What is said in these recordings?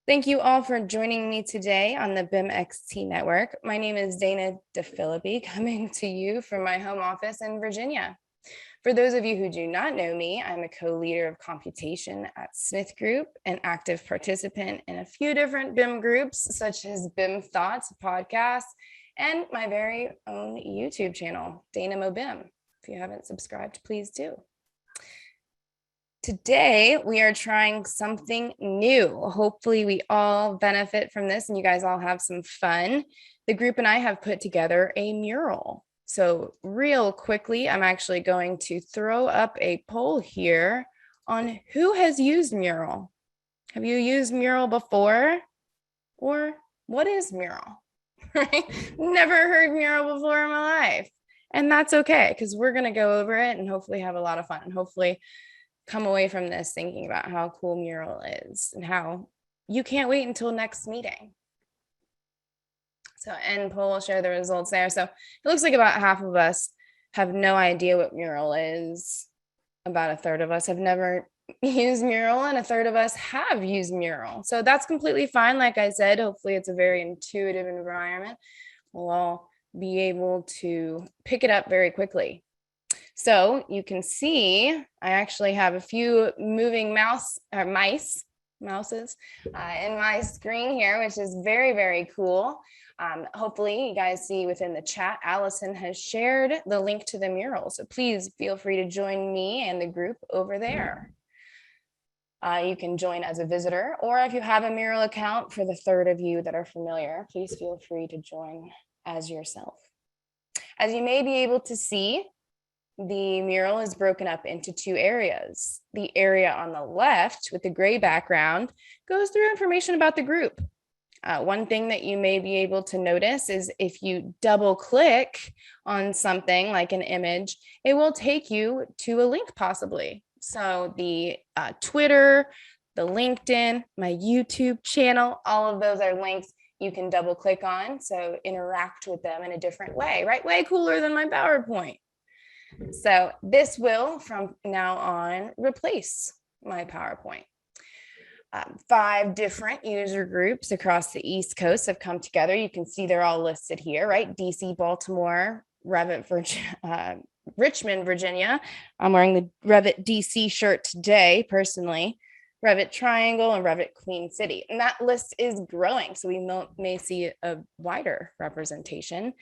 Thank you all for joining me today on the BIMxt network. My name is Dana DeFilippi, coming to you from my home office in Virginia. For those of you who do not know me, I'm a co-leader of computation at Smith Group, an active participant in a few different BIM groups, such as BIM Thoughts, podcast, and my very own YouTube channel, Dana Mo BIM. If you haven't subscribed, please do. Today, we are trying something new. Hopefully, we all benefit from this and you guys all have some fun. The group and I have put together a mural. So real quickly, I'm actually going to throw up a poll here on who has used mural. Have you used mural before? Or what is mural? Right? Never heard mural before in my life. And that's okay, because we're going to go over it and hopefully have a lot of fun and hopefully come away from this thinking about how cool mural is and how you can't wait until next meeting. So end poll will share the results there. So it looks like about half of us have no idea what mural is. About a third of us have never used mural and a third of us have used mural. So that's completely fine. Like I said, hopefully it's a very intuitive environment. We'll all be able to pick it up very quickly. So you can see, I actually have a few moving mouses in my screen here, which is very, very cool. Hopefully you guys see within the chat, Allison has shared the link to the mural. So please feel free to join me and the group over there. You can join as a visitor, or if you have a mural account, for the third of you that are familiar, please feel free to join as yourself. As you may be able to see, the mural is broken up into two areas. The area on the left with the gray background goes through information about the group. One thing that you may be able to notice is if you double click on something like an image, it will take you to a link possibly. So the Twitter, the LinkedIn, my YouTube channel, all of those are links you can double click on. So interact with them in a different way, right? Way cooler than my PowerPoint. So this will, from now on, replace my PowerPoint. 5 different user groups across the East Coast have come together. You can see they're all listed here, right? DC, Baltimore, Revit, Richmond, Virginia. I'm wearing the Revit DC shirt today, personally. Revit Triangle and Revit Queen City. And that list is growing, so we may see a wider representation.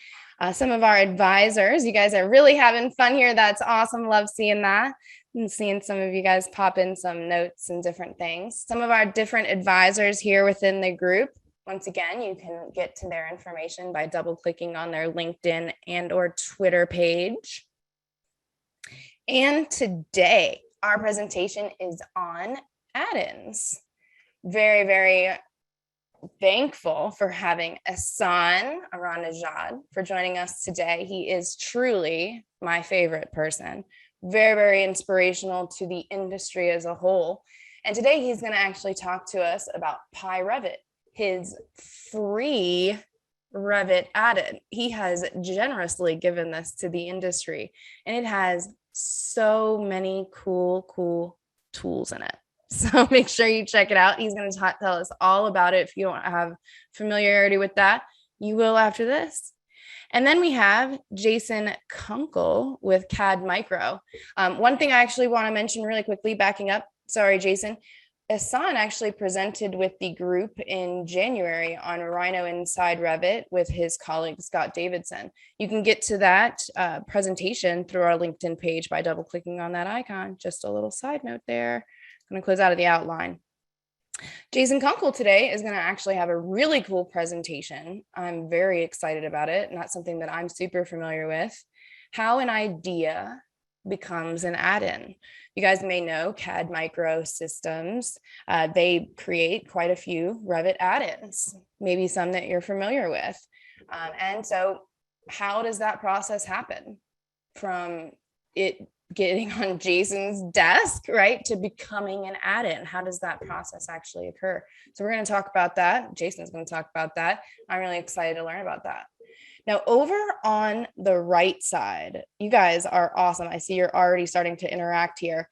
Some of our advisors, you guys are really having fun here. That's awesome. Love seeing that and seeing some of you guys pop in some notes and different things. Some of our different advisors here within the group. Once again, you can get to their information by double clicking on their LinkedIn and or Twitter page. And today, our presentation is on add-ins. Very, very thankful for having Ahsan Aranajad for joining us today. He is truly my favorite person. Very, very inspirational to the industry as a whole. And today he's going to actually talk to us about PyRevit, his free Revit add-in. He has generously given this to the industry, and it has so many cool tools in it. So make sure you check it out. He's going to tell us all about it. If you don't have familiarity with that, you will after this. And then we have Jason Kunkel with CAD Micro. One thing I actually want to mention really quickly, backing up. Sorry, Jason. Ahsan actually presented with the group in January on Rhino Inside Revit with his colleague, Scott Davidson. You can get to that presentation through our LinkedIn page by double clicking on that icon. Just a little side note there. I'm going to close out of the outline. Jason Kunkel today is going to actually have a really cool presentation. I'm very excited about it, and that's something that I'm super familiar with. How an idea becomes an add-in. You guys may know CAD Micro Systems. They create quite a few Revit add-ins, maybe some that you're familiar with. And so how does that process happen from it getting on Jason's desk, right, to becoming an add-in? How does that process actually occur? So we're going to talk about that. Jason's going to talk about that. I'm really excited to learn about that. Now, over on the right side, you guys are awesome. I see you're already starting to interact here.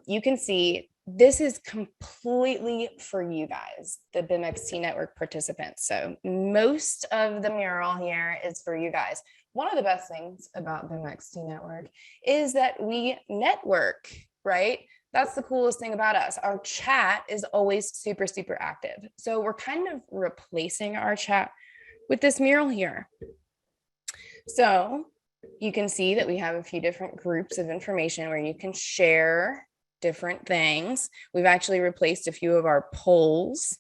You can see this is completely for you guys, the BIMxt network participants. So most of the mural here is for you guys. One of the best things about BIMxt network is that we network, right? That's the coolest thing about us. Our chat is always super, super active. So we're kind of replacing our chat with this mural here. So you can see that we have a few different groups of information where you can share different things. We've actually replaced a few of our polls.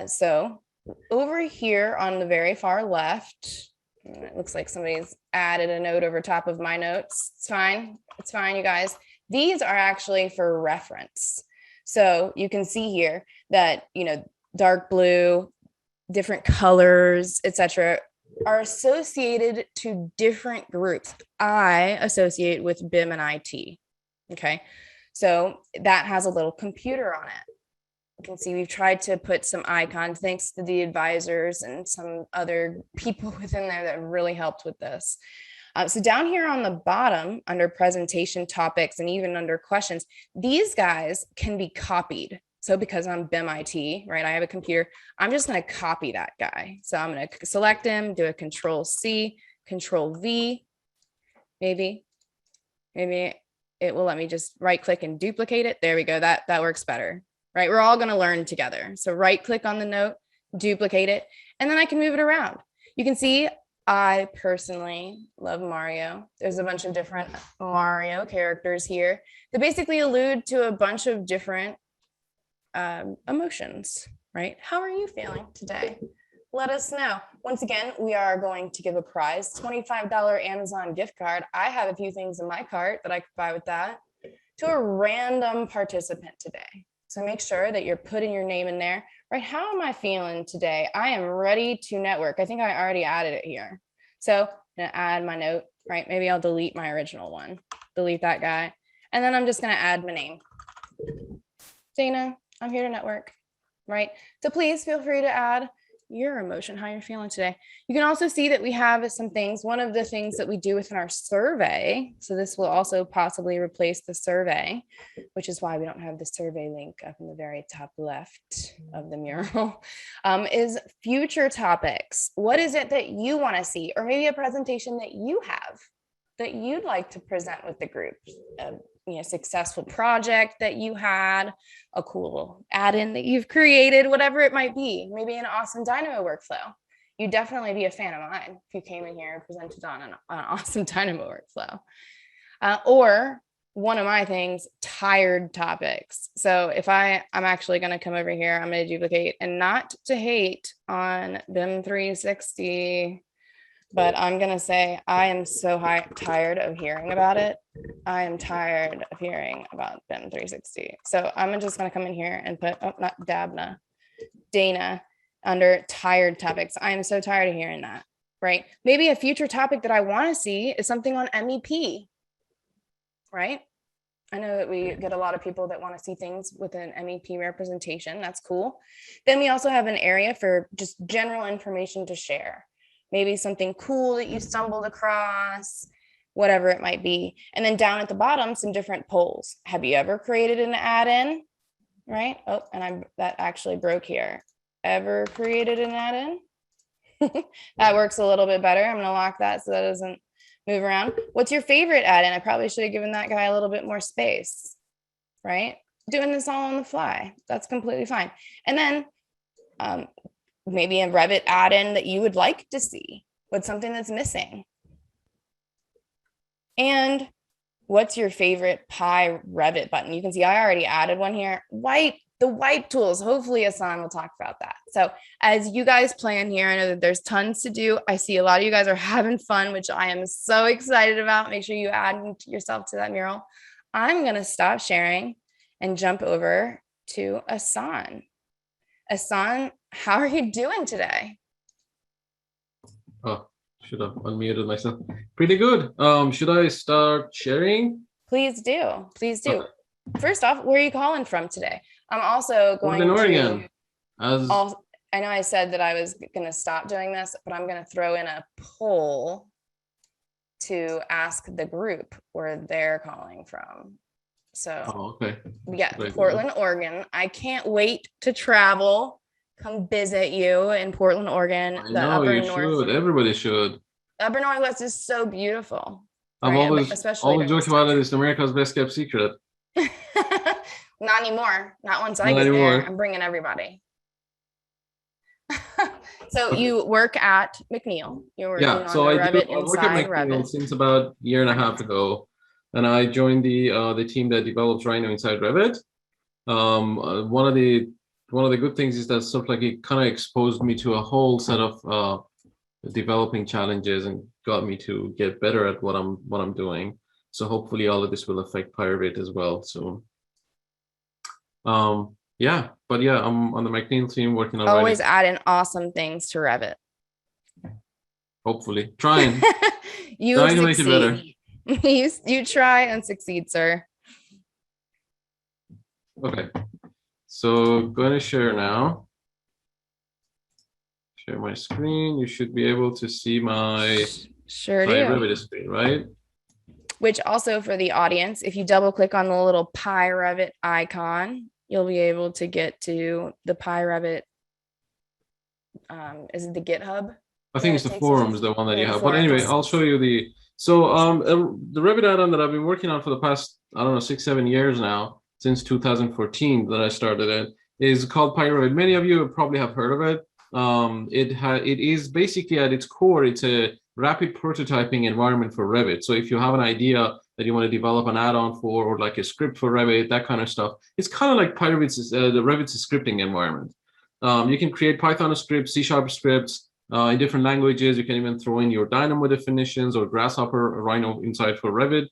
So over here on the very far left, it looks like somebody's added a note over top of my notes. It's fine. It's fine, you guys. These are actually for reference. So you can see here that, you know, dark blue, different colors, etc., are associated to different groups. I associate with BIM and IT. Okay. So that has a little computer on it. You can see we've tried to put some icons thanks to the advisors and some other people within there that really helped with this. So down here on the bottom under presentation topics and even under questions, these guys can be copied. So because I'm BIM IT, right, I have a computer, I'm just going to copy that guy. So I'm going to select him, do a Control C, Control V, maybe it will let me just right click and duplicate it. There we go. That works better, right? We're all going to learn together. So right click on the note, duplicate it, and then I can move it around. You can see I personally love Mario. There's a bunch of different Mario characters here that basically allude to a bunch of different emotions, right? How are you feeling today? Let us know. Once again, we are going to give a prize, $25 Amazon gift card. I have a few things in my cart that I could buy with that, to a random participant today. So make sure that you're putting your name in there, right? How am I feeling today? I am ready to network. I think I already added it here. So I'm gonna add my note, right? Maybe I'll delete my original one, delete that guy. And then I'm just gonna add my name. Dana, I'm here to network, right? So please feel free to add your emotion, how you're feeling today. You can also see that we have some things. One of the things that we do within our survey, so this will also possibly replace the survey, which is why we don't have the survey link up in the very top left of the mural, is future topics. What is it that you want to see? Or maybe a presentation that you have that you'd like to present with the group. Successful project that you had, a cool add-in that you've created, whatever it might be, maybe an awesome Dynamo workflow. You'd definitely be a fan of mine if you came in here and presented on an awesome Dynamo workflow. Or one of my things, tired topics. So if I'm actually going to come over here, I'm going to duplicate, and not to hate on BIM 360, but I'm going to say I am so tired of hearing about it. I am tired of hearing about BIM 360. So I'm just going to come in here and put, not Dabna, Dana, under tired topics. I am so tired of hearing that, right? Maybe a future topic that I want to see is something on MEP, right? I know that we get a lot of people that want to see things with an MEP representation. That's cool. Then we also have an area for just general information to share. Maybe something cool that you stumbled across, whatever it might be. And then down at the bottom, some different polls. Have you ever created an add-in? Right? Oh, and that actually broke here. Ever created an add-in? That works a little bit better. I'm going to lock that so that doesn't move around. What's your favorite add-in? I probably should have given that guy a little bit more space, right? Doing this all on the fly. That's completely fine. And then maybe a Revit add-in that you would like to see. What's something that's missing? And what's your favorite Pi Revit button? You can see I already added one here. The wipe tools. Hopefully Asan will talk about that. So as you guys plan here, I know that there's tons to do. I see a lot of you guys are having fun, which I am so excited about. Make sure you add yourself to that mural. I'm going to stop sharing and jump over to Asan. Asan, how are you doing today? Oh, should have unmuted myself. Pretty good. Should I start sharing? Please do. Please do. First off, where are you calling from today? I'm also going to Oregon. I know I said that I was going to stop doing this, but I'm going to throw in a poll to ask the group where they're calling from. So Oh, okay. yeah, Very good. Portland, Oregon. I can't wait to travel, come visit you in Portland, Oregon. I The know you should. Everybody should. upper Northwest is so beautiful, I'm right? always Especially during this joking about time. it. It's America's best kept secret. Not anymore. Not once I Not get there. anymore. I'm bringing everybody. So Okay. you work at McNeil. You're working Yeah, on so the I do. Revit I work at inside McNeil Revit. since about a year and a half ago, and I joined the team that develops Rhino inside Revit. One of the good things is that stuff like it kind of exposed me to a whole set of developing challenges and got me to get better at what I'm doing. So hopefully all of this will affect Pyrevit as well soon. Yeah, but yeah, I'm on the McNeil team working on Always writing. adding awesome things to Revit. Hopefully, trying You to make it better. succeed. You try and succeed, sir. Okay, so going to share now. Share my screen. You should be able to see my Sure do. Revit screen, right? Which also for the audience, if you double click on the little Revit icon, you'll be able to get to the Revit. Is it the GitHub? I think it's the forums, the one that you have. But anyway, I'll show you the. So the Revit add-on that I've been working on for the past, I don't know, 6-7 years now, since 2014 that I started it, is called Revit. Many of you probably have heard of it. It is basically at its core, it's a rapid prototyping environment for Revit. So if you have an idea that you want to develop an add-on for, or like a script for Revit, that kind of stuff, it's kind of like the Revit's scripting environment. You can create Python scripts, C# scripts in different languages. You can even throw in your Dynamo definitions or Grasshopper or Rhino inside for Revit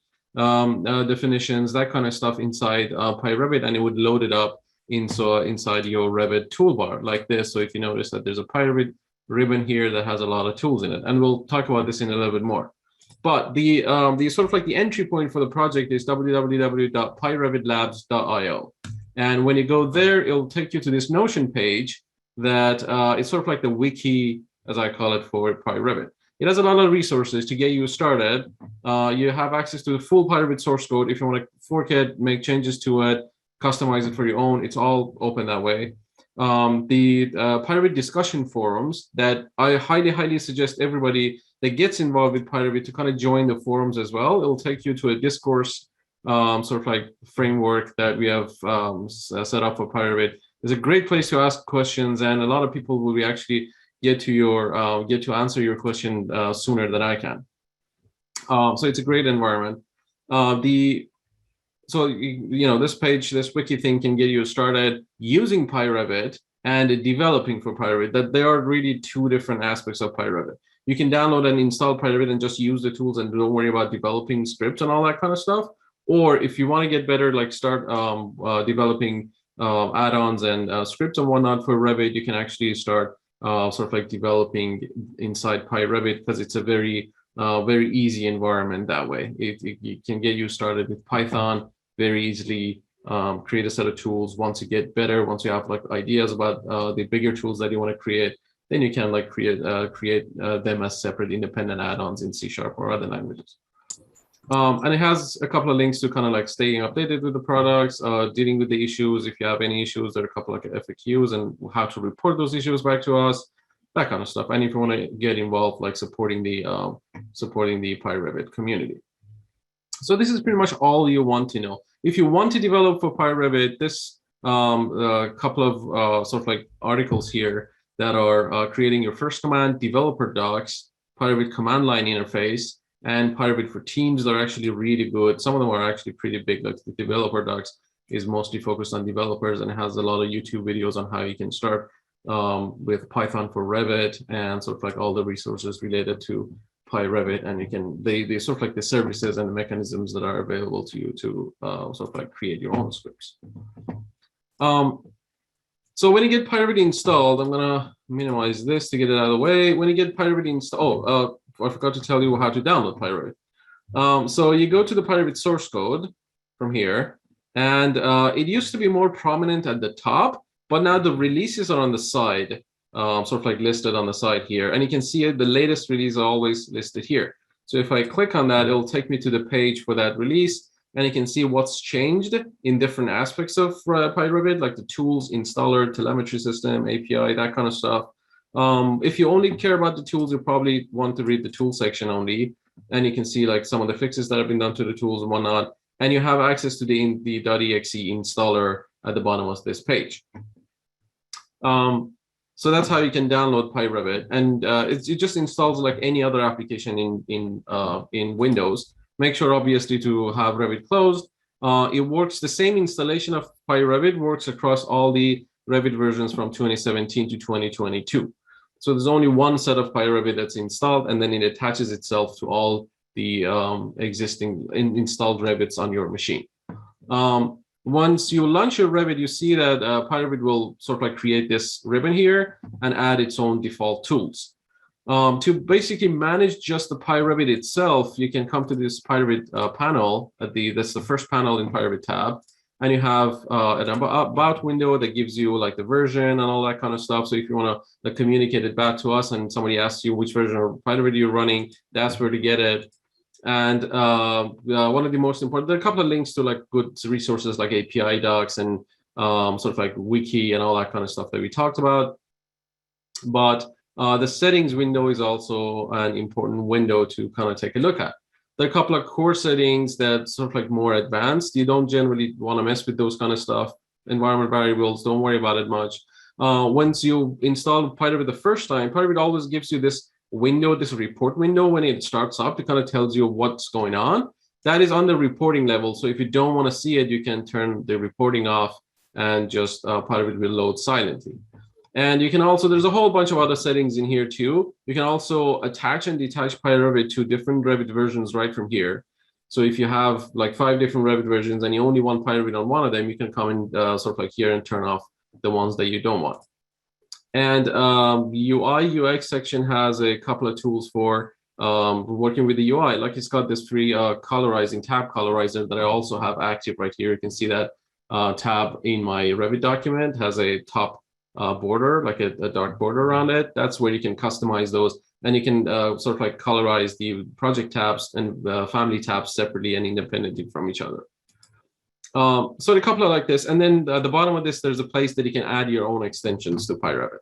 definitions, that kind of stuff inside PyRevit, and it would load it up inside your Revit toolbar like this. So if you notice that there's a PyRevit ribbon here that has a lot of tools in it, and we'll talk about this in a little bit more. But the sort of like the entry point for the project is www.pyrevitlabs.io. And when you go there, it'll take you to this Notion page that it's sort of like the wiki, as I call it, for PyRevit. It has a lot of resources to get you started. You have access to the full PyRevit source code. If you want to fork it, make changes to it, customize it for your own, it's all open that way. The PyRevit discussion forums that I highly suggest everybody that gets involved with PyRevit to kind of join the forums as well. It'll take you to a discourse sort of like framework that we have set up for PyRevit. It's a great place to ask questions, and a lot of people will be actually get to answer your question sooner than I can. So it's a great environment. So this page, this wiki thing can get you started using PyRevit and developing for PyRevit. That there are really two different aspects of PyRevit. You can download and install PyRevit and just use the tools and don't worry about developing scripts and all that kind of stuff. Or if you want to get better, like start developing add-ons and scripts and whatnot for Revit, you can actually start sort of like developing inside PyRevit, because it's a very easy environment that way. It can get you started with Python very easily, create a set of tools. Once you get better, once you have like ideas about the bigger tools that you want to create, then you can like create them as separate independent add-ons in C# or other languages. And it has a couple of links to kind of like staying updated with the products, dealing with the issues. If you have any issues, there are a couple of FAQs and how to report those issues back to us, that kind of stuff. And if you want to get involved, like supporting the PyRevit community. So this is pretty much all you want to know. If you want to develop for PyRevit, this couple of sort of like articles here that are creating your first command, developer docs, PyRevit command line interface, and PyRevit for Teams. They're actually really good. Some of them are actually pretty big. Like the developer docs is mostly focused on developers and has a lot of YouTube videos on how you can start with Python for Revit and sort of like all the resources related to PyRevit. And you can, they sort of like the services and the mechanisms that are available to you to sort of like create your own scripts. So when you get PyRevit installed, I'm gonna minimize this to get it out of the way. When you get PyRevit installed, I forgot to tell you how to download PyRevit. So you go to the PyRevit source code from here, and it used to be more prominent at the top, but now the releases are on the side, sort of like listed on the side here. And you can see it, the latest release are always listed here. So if I click on that, it'll take me to the page for that release. and you can see what's changed in different aspects of PyRevit, like the tools, installer, telemetry system, API, that kind of stuff. If you only care about the tools, you probably want to read the tool section only, and you can see like some of the fixes that have been done to the tools and whatnot, and you have access to the .exe installer at the bottom of this page. So that's how you can download PyRevit, and it just installs like any other application in Windows. Make sure obviously to have Revit closed. It works, the same installation of PyRevit works across all the Revit versions from 2017 to 2022. So there's only one set of PyRevit that's installed, and then it attaches itself to all the existing installed Revits on your machine. Once you launch your Revit, you see that PyRevit will sort of like create this ribbon here and add its own default tools. To basically manage just the PyRevit itself, you can come to this PyRevit panel. That's the first panel in PyRevit tab. And you have an about window that gives you like the version and all that kind of stuff. So if you want to communicate it back to us and somebody asks you which version of PyRevit you're running, that's where to get it. And one of the most important, there are a couple of links to like good resources like API docs and sort of like wiki and all that kind of stuff that we talked about. But the settings window is also an important window to kind of take a look at. There are a couple of core settings that sort of like more advanced. You don't generally want to mess with those kind of stuff. Environment variables, don't worry about it much. Once you install PyRevit the first time, PyRevit always gives you this window, this report window when it starts up. It kind of tells you what's going on. That is on the reporting level. So if you don't want to see it, you can turn the reporting off and just PyRevit will load silently. And you can also, there's a whole bunch of other settings in here too. You can also attach and detach PyRevit to different Revit versions right from here. So if you have like 5 different Revit versions and you only want PyRevit on one of them, you can come in sort of like here and turn off the ones that you don't want. And UI UX section has a couple of tools for working with the UI. Like it's got this free colorizing tab colorizer that I also have active right here. You can see that tab in my Revit document has a top border, like a dark border around it. That's where you can customize those, and you can sort of like colorize the project tabs and family tabs separately and independently from each other. So a couple of like this, and then at the bottom of this, there's a place that you can add your own extensions to PyRevit,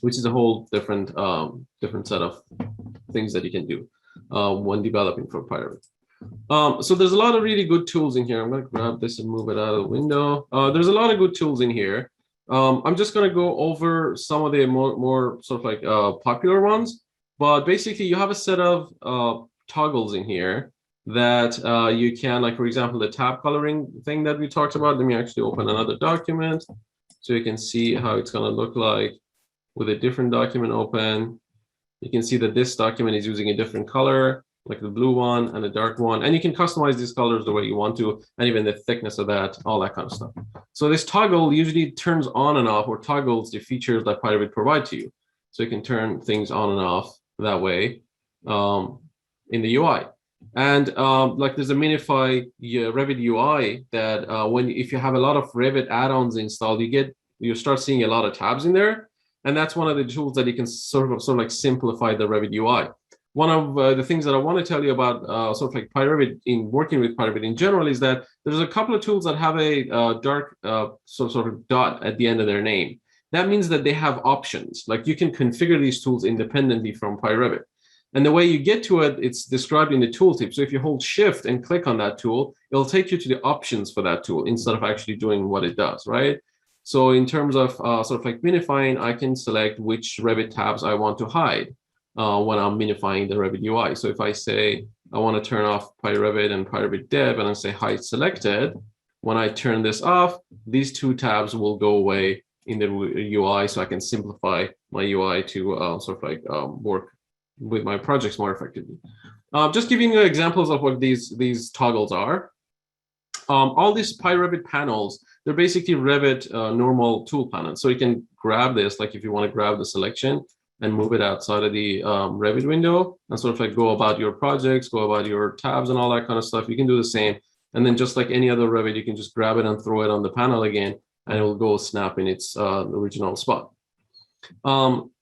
which is a whole different set of things that you can do when developing for PyRevit. So there's a lot of really good tools in here. I'm going to grab this and move it out of the window. There's a lot of good tools in here. I'm just going to go over some of the more sort of like popular ones, but basically you have a set of toggles in here that you can, like for example, the tab coloring thing that we talked about. Let me actually open another document so you can see how it's going to look like with a different document open. You can see that this document is using a different color, like the blue one and the dark one. And you can customize these colors the way you want to, and even the thickness of that, all that kind of stuff. So this toggle usually turns on and off, or toggles the features that PyRevit provide to you. So you can turn things on and off that way in the UI. And like there's a Minify Revit UI that if you have a lot of Revit add-ons installed, you start seeing a lot of tabs in there. And that's one of the tools that you can sort of like simplify the Revit UI. One of the things that I want to tell you about sort of like PyRevit in working with PyRevit in general is that there's a couple of tools that have a dark sort of dot at the end of their name. That means that they have options. Like you can configure these tools independently from PyRevit. And the way you get to it, it's described in the tooltip. So if you hold Shift and click on that tool, it'll take you to the options for that tool instead of actually doing what it does, right? So in terms of sort of like minifying, I can select which Revit tabs I want to hide when I'm minifying the Revit UI. So if I say I want to turn off PyRevit and PyRevit Dev and I say hide selected, when I turn this off, these 2 tabs will go away in the UI, so I can simplify my UI to sort of like work with my projects more effectively. Just giving you examples of what these toggles are. All these PyRevit panels, they're basically Revit normal tool panels. So you can grab this, like if you want to grab the selection and move it outside of the Revit window and sort of like go about your projects, go about your tabs and all that kind of stuff. You can do the same. And then just like any other Revit, you can just grab it and throw it on the panel again, and it will go snap in its original spot.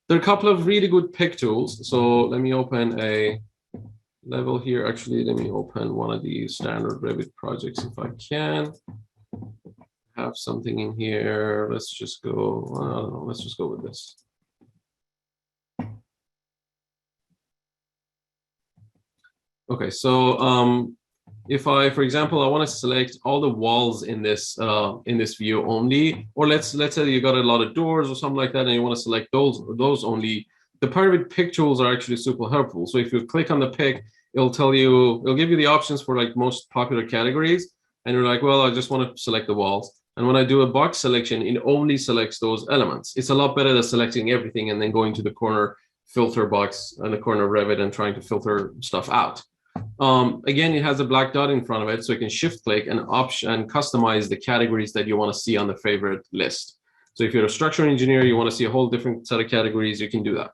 There are a couple of really good pick tools. So let me open a level here. Actually, let me open one of these standard Revit projects if I can. Have something in here. Let's just go, I don't know, let's just go with this. Okay, so if I, for example, I want to select all the walls in this view only, or let's say you got a lot of doors or something like that, and you want to select those only. The Revit pick tools are actually super helpful. So if you click on the pick, it'll give you the options for like most popular categories, and you're like, well, I just want to select the walls. And when I do a box selection, it only selects those elements. It's a lot better than selecting everything and then going to the corner filter box in the corner of Revit and trying to filter stuff out. Again, it has a black dot in front of it, so you can shift click and option and customize the categories that you want to see on the favorite list. So if you're a structural engineer, you want to see a whole different set of categories, you can do that.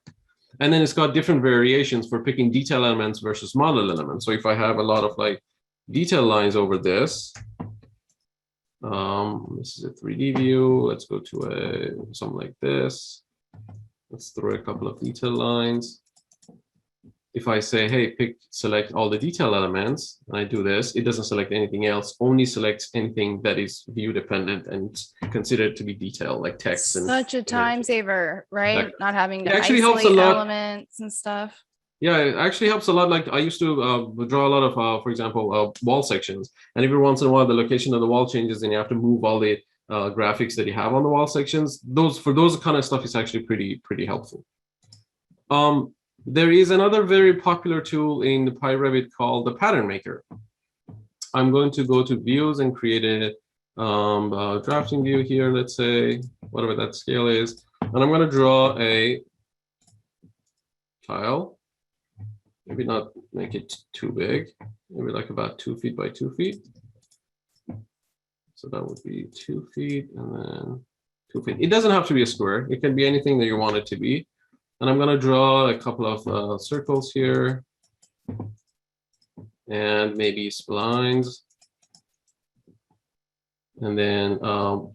And then it's got different variations for picking detail elements versus model elements. So if I have a lot of like detail lines over this, this is a 3D view. Let's go to something like this. Let's throw a couple of detail lines. If I say, hey, select all the detail elements, and I do this, it doesn't select anything else, only selects anything that is view dependent and considered to be detailed, like text. Such a time saver, right? Exactly. Not having to actually helps a isolate lot. Elements and stuff. Yeah, it actually helps a lot. Like I used to draw a lot of, for example, wall sections. And every once in a while, the location of the wall changes and you have to move all the graphics that you have on the wall sections. For those kind of stuff, it's actually pretty helpful. There is another very popular tool in the Revit called the Pattern Maker. I'm going to go to Views and create a drafting view here, let's say, whatever that scale is. And I'm going to draw a tile. Maybe not make it too big. Maybe like about 2 feet by 2 feet. So that would be 2 feet and then 2 feet. It doesn't have to be a square. It can be anything that you want it to be. And I'm going to draw a couple of circles here and maybe splines. And then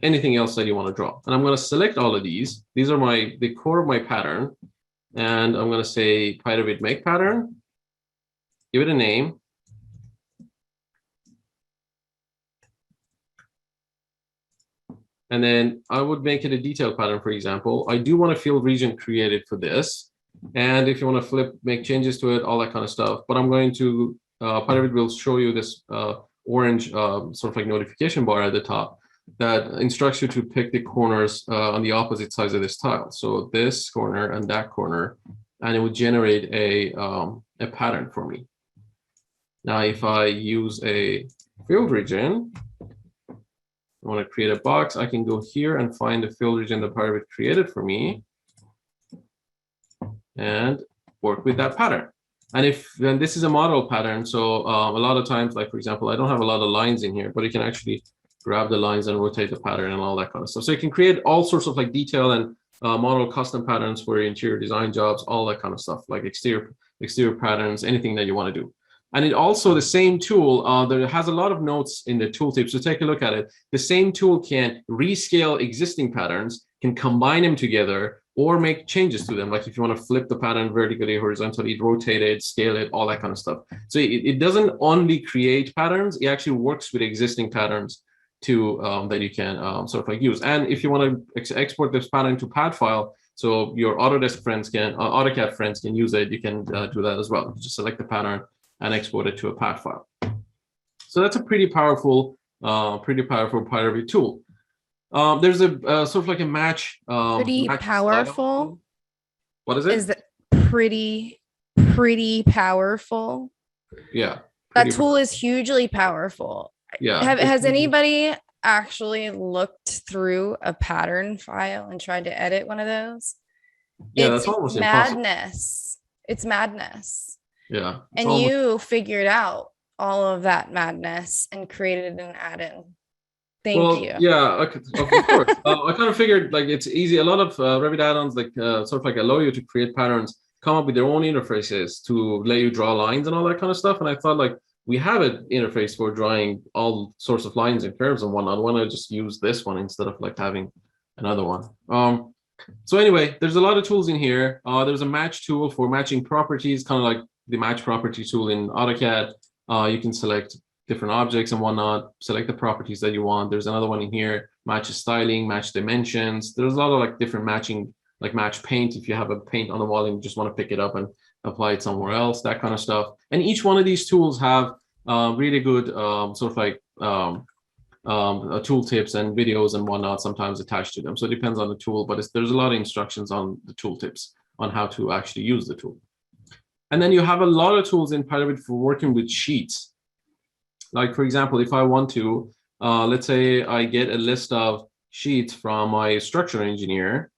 anything else that you want to draw. And I'm going to select all of these. These are the core of my pattern. And I'm going to say Revit make pattern. Give it a name. And then I would make it a detail pattern, for example. I do want a field region created for this. And if you want to make changes to it, all that kind of stuff. But I'm going to, Revit will show you this orange sort of like notification bar at the top that instructs you to pick the corners on the opposite sides of this tile. So this corner and that corner, and it would generate a pattern for me. Now, if I use a field region, I want to create a box, I can go here and find the field region that Revit created for me and work with that pattern. And then this is a model pattern. So a lot of times, like for example, I don't have a lot of lines in here, but you can actually grab the lines and rotate the pattern and all that kind of stuff. So you can create all sorts of like detail and model custom patterns for your interior design jobs, all that kind of stuff, like exterior patterns, anything that you want to do. And it also, the same tool, there has a lot of notes in the tooltip, so take a look at it. The same tool can rescale existing patterns, can combine them together, or make changes to them. Like if you want to flip the pattern vertically, horizontally, rotate it, scale it, all that kind of stuff. So it doesn't only create patterns, it actually works with existing patterns to that you can sort of like use. And if you want to export this pattern to pad file, so your Autodesk friends can, AutoCAD friends can use it, you can do that as well. Just select the pattern and export it to a pad file. So that's a pretty powerful Revit tool. There's a sort of like a match. Pretty powerful. What is it? Is that pretty powerful? Yeah. That tool is hugely powerful. Yeah. Has anybody actually looked through a pattern file and tried to edit one of those? Yeah, that's almost madness. It's madness. Yeah. And you figured out all of that madness and created an add-in. Thank you. Yeah, of course. I kind of figured like it's easy. A lot of Revit add-ons like sort of like allow you to create patterns, come up with their own interfaces to let you draw lines and all that kind of stuff. And I thought like we have an interface for drawing all sorts of lines and curves and whatnot. Why not just use this one instead of like having another one? So anyway, there's a lot of tools in here. There's a match tool for matching properties, kind of like the match property tool in AutoCAD. You can select different objects and whatnot, select the properties that you want. There's another one in here, match styling, match dimensions. There's a lot of like different matching, like match paint. If you have a paint on the wall and you just want to pick it up and apply it somewhere else, that kind of stuff. And each one of these tools have really good sort of like tool tips and videos and whatnot sometimes attached to them. So it depends on the tool, but there's a lot of instructions on the tool tips on how to actually use the tool. And then you have a lot of tools in Revit for working with sheets. Like, for example, if I want to, let's say I get a list of sheets from my structural engineer,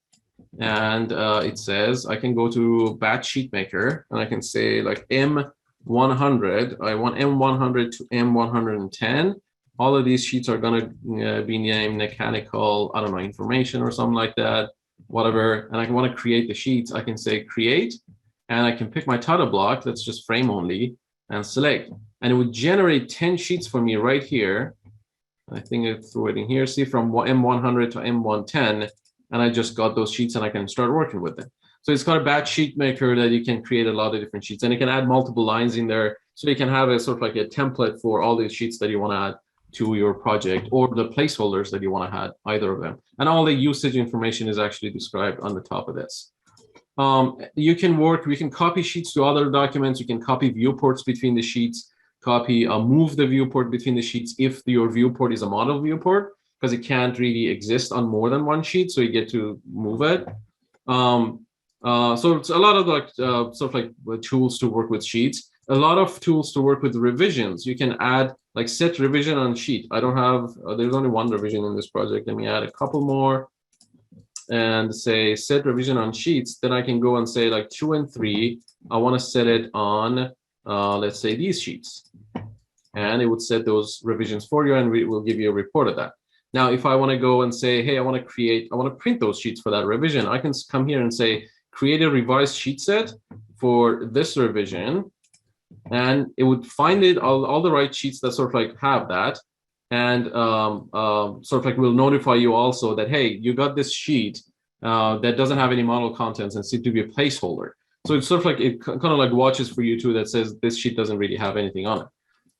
and it says I can go to batch sheet maker and I can say like M100, I want M100 to M110. All of these sheets are going to be named mechanical, I don't know, information or something like that, whatever. And I want to create the sheets. I can say create, and I can pick my title block, that's just frame only, and select. And it would generate 10 sheets for me right here. I think I threw it in here. See, from M100 to M110, and I just got those sheets and I can start working with them. So it's got a batch sheet maker that you can create a lot of different sheets, and you can add multiple lines in there. So you can have a sort of like a template for all these sheets that you want to add to your project, or the placeholders that you want to add, either of them. And all the usage information is actually described on the top of this. We can copy sheets to other documents. You can copy viewports between the sheets, move the viewport between the sheets if your viewport is a model viewport, because it can't really exist on more than one sheet, so you get to move it. So it's a lot of like sort of like tools to work with sheets. A lot of tools to work with revisions. You can add like set revision on sheet. I don't have, there's only one revision in this project. Let me add a couple more and say set revision on sheets. Then I can go and say like 2 and 3. I want to set it on, let's say these sheets. And it would set those revisions for you, and we will give you a report of that. Now, if I want to go and say, hey, I want to print those sheets for that revision, I can come here and say, create a revised sheet set for this revision. And it would find all the right sheets that sort of like have that, and sort of like will notify you also that, hey, you got this sheet that doesn't have any model contents and seems to be a placeholder. So it's sort of like, it kind of like watches for you too, that says this sheet doesn't really have anything on it.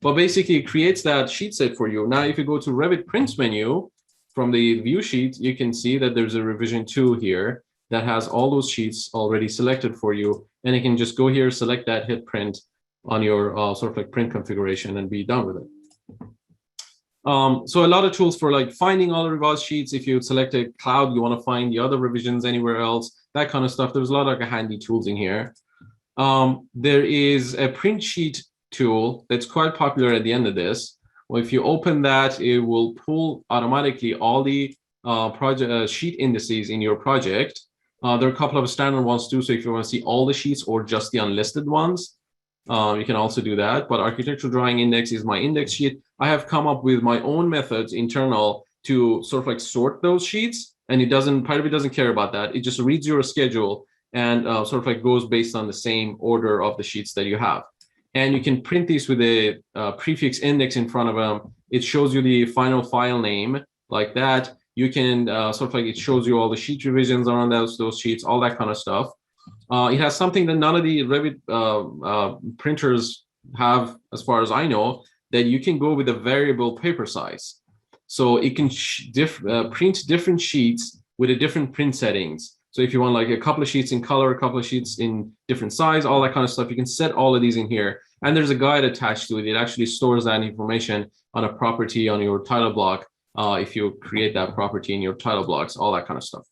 But basically it creates that sheet set for you. Now, if you go to Revit Prints menu from the view sheet, you can see that there's a revision 2 here that has all those sheets already selected for you. And you can just go here, select that, hit print on your sort of like print configuration and be done with it. So a lot of tools for like finding all the revised sheets. If you select a cloud, you want to find the other revisions anywhere else, that kind of stuff. There's a lot of like handy tools in here. There is a print sheet tool that's quite popular at the end of this. Well, if you open that, it will pull automatically all the project sheet indices in your project. There are a couple of standard ones too. So if you want to see all the sheets or just the unlisted ones, you can also do that. But architectural drawing index is my index sheet. I have come up with my own methods internal to sort of like sort those sheets, and Revit doesn't care about that. It just reads your schedule and sort of like goes based on the same order of the sheets that you have. And you can print these with a prefix index in front of them. It shows you the final file name like that. You can sort of like, it shows you all the sheet revisions on those sheets, all that kind of stuff. It has something that none of the Revit printers have, as far as I know, that you can go with a variable paper size. So it can print different sheets with a different print settings. So if you want like a couple of sheets in color, a couple of sheets in different size, all that kind of stuff, you can set all of these in here. And there's a guide attached to it. It actually stores that information on a property on your title block. If you create that property in your title blocks, all that kind of stuff.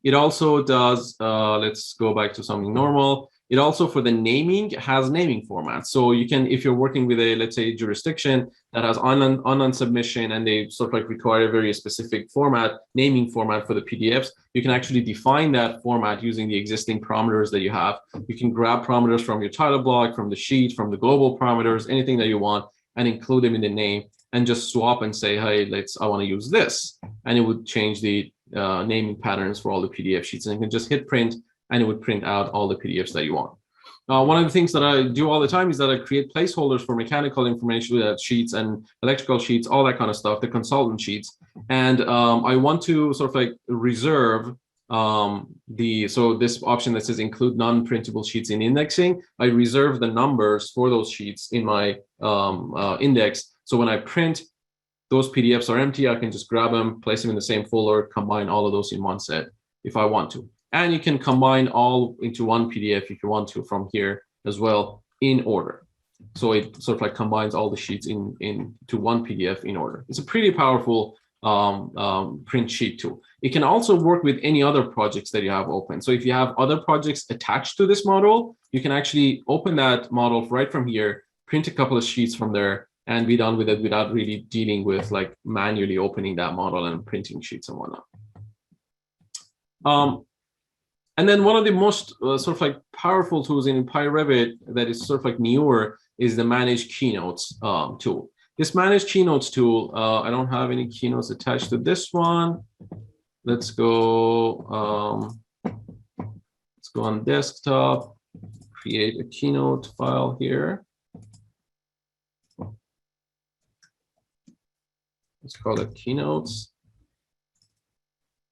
It also does, let's go back to something normal. It also, for the naming, has naming formats. So you can, if you're working with a, let's say, jurisdiction that has online submission and they sort of like require a very specific format, naming format for the PDFs, you can actually define that format using the existing parameters that you have. You can grab parameters from your title block, from the sheet, from the global parameters, anything that you want, and include them in the name, and just swap and say, hey, I want to use this. And it would change the naming patterns for all the PDF sheets. And you can just hit print, and it would print out all the PDFs that you want. One of the things that I do all the time is that I create placeholders for mechanical information sheets and electrical sheets, all that kind of stuff, the consultant sheets. And I want to sort of like reserve so this option that says include non-printable sheets in indexing, I reserve the numbers for those sheets in my index. So when I print, those PDFs are empty. I can just grab them, place them in the same folder, combine all of those in one set if I want to. And you can combine all into one PDF if you want to from here as well in order. So it sort of like combines all the sheets into one PDF in order. It's a pretty powerful print sheet tool. It can also work with any other projects that you have open. So if you have other projects attached to this model, you can actually open that model right from here, print a couple of sheets from there, and be done with it without really dealing with like manually opening that model and printing sheets and whatnot. And then one of the most sort of like powerful tools in PyRevit that is sort of like newer is the Manage Keynotes tool. This Manage Keynotes tool, I don't have any keynotes attached to this one. Let's go on desktop, create a keynote file here. Let's call it keynotes.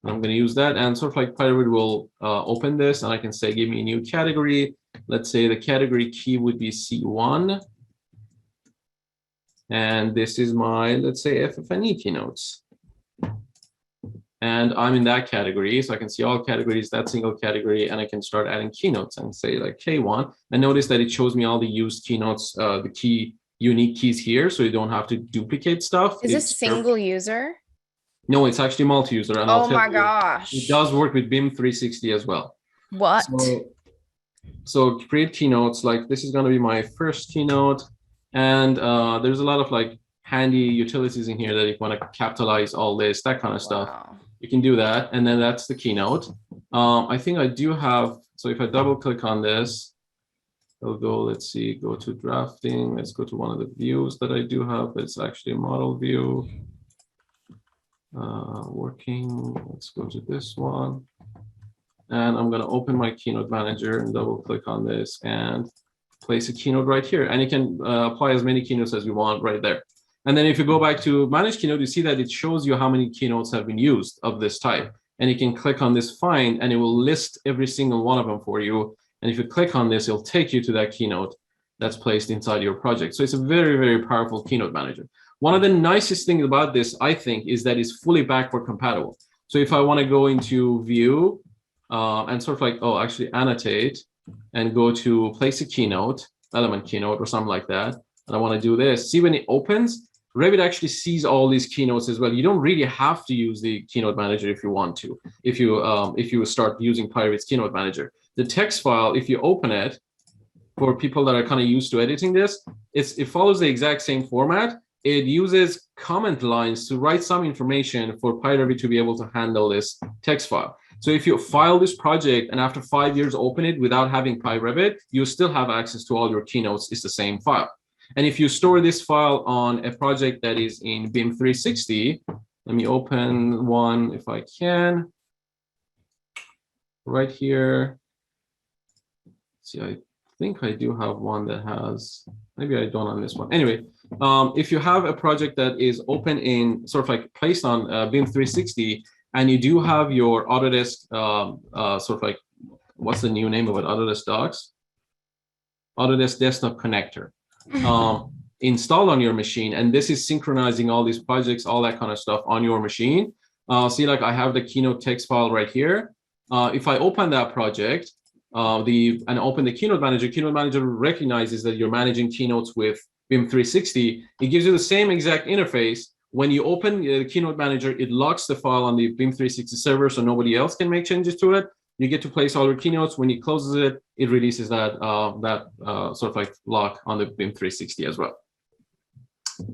I'm going to use that, and sort of like PyRevit will open this, and I can say, give me a new category. Let's say the category key would be C1. And this is my, let's say, FF&E keynotes. And I'm in that category, so I can see all categories, that single category, and I can start adding keynotes and say like K1. And notice that it shows me all the used keynotes, the key unique keys here, so you don't have to duplicate stuff. Is this single user? No, it's actually multi-user. And oh my gosh. It does work with BIM 360 as well. What? So create keynotes, like this is going to be my first keynote. And there's a lot of like handy utilities in here that if you want to capitalize all this, that kind of stuff. You can do that. And then that's the keynote. I think I do have, so if I double click on this, I'll go, let's see, go to drafting. Let's go to one of the views that I do have. That's actually a model view. Working, let's go to this one. And I'm going to open my Keynote Manager and double click on this and place a keynote right here. And you can apply as many keynotes as you want right there. And then if you go back to Manage Keynote, you see that it shows you how many keynotes have been used of this type. And you can click on this find, and it will list every single one of them for you. And if you click on this, it'll take you to that keynote that's placed inside your project. So it's a very, very powerful Keynote Manager. One of the nicest things about this, I think, is that it's fully backward compatible. So if I want to go into view and sort of like, actually annotate and go to place a keynote, element keynote or something like that, and I want to do this, see when it opens, Revit actually sees all these keynotes as well. You don't really have to use the Keynote Manager if you want to, if you start using PyRevit's Keynote Manager. The text file, if you open it, for people that are kind of used to editing this, it follows the exact same format. It uses comment lines to write some information for PyRevit to be able to handle this text file. So if you file this project and after 5 years open it without having PyRevit, you still have access to all your keynotes. It's the same file. And if you store this file on a project that is in BIM 360, let me open one if I can. Right here. See, I think I do have one that has, maybe I don't on this one. Anyway, if you have a project that is open in sort of like placed on BIM 360, and you do have your Autodesk sort of like, what's the new name of it? Autodesk Docs? Autodesk Desktop Connector installed on your machine. And this is synchronizing all these projects, all that kind of stuff on your machine. See, like I have the Keynote text file right here. If I open that project, and open the Keynote Manager recognizes that you're managing keynotes with BIM 360. It gives you the same exact interface. When you open the Keynote Manager, it locks the file on the BIM 360 server so nobody else can make changes to it. You get to place all your keynotes. When it closes it, it releases that sort of like lock on the BIM 360 as well.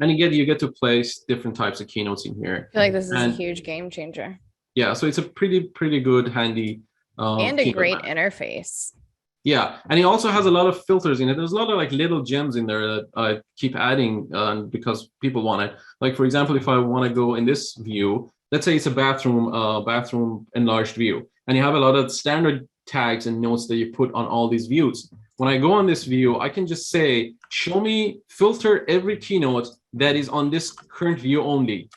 And you get to place different types of keynotes in here. I feel like this is a huge game changer. Yeah, so it's a pretty good, handy and a great interface. Yeah, and it also has a lot of filters in it. There's a lot of like little gems in there that I keep adding because people want it. Like for example, if I want to go in this view, let's say it's a bathroom enlarged view, and you have a lot of standard tags and notes that you put on all these views. When I go on this view, I can just say, show me, filter every keynote that is on this current view only.